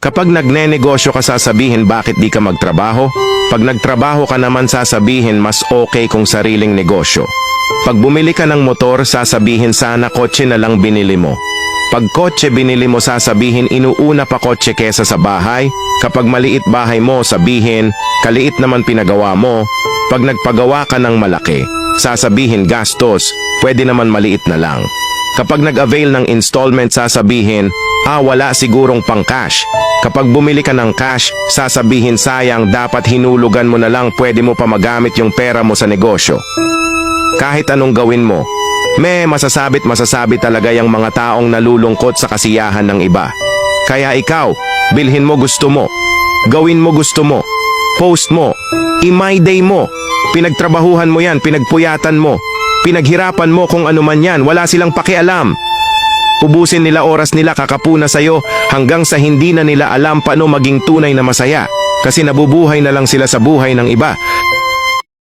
Kapag nagnenegosyo ka sasabihin bakit di ka magtrabaho? Pag nagtrabaho ka naman sasabihin mas okay kung sariling negosyo. Pag bumili ka ng motor sasabihin sana kotse na lang binili mo. Pag kotse binili mo sasabihin inuuna pa kotse kesa sa bahay. Kapag maliit bahay mo sabihin kaliit naman pinagawa mo. Pag nagpagawa ka ng malaki sasabihin gastos, pwede naman maliit na lang. Kapag nag-avail ng installment sasabihin wala sigurong pang cash. Kapag bumili ka ng cash, sasabihin sayang dapat hinulugan mo na lang pwede mo pa magamit yung pera mo sa negosyo. Kahit anong gawin mo, masasabi talaga yung mga taong nalulungkot sa kasiyahan ng iba. Kaya ikaw, bilhin mo gusto mo, gawin mo gusto mo, post mo, i-my day mo, pinagtrabahuhan mo yan, pinagpuyatan mo, pinaghirapan mo kung ano man yan, wala silang pakialam. Ubusin nila oras nila kakapuna sa'yo hanggang sa hindi na nila alam paano maging tunay na masaya kasi nabubuhay na lang sila sa buhay ng iba.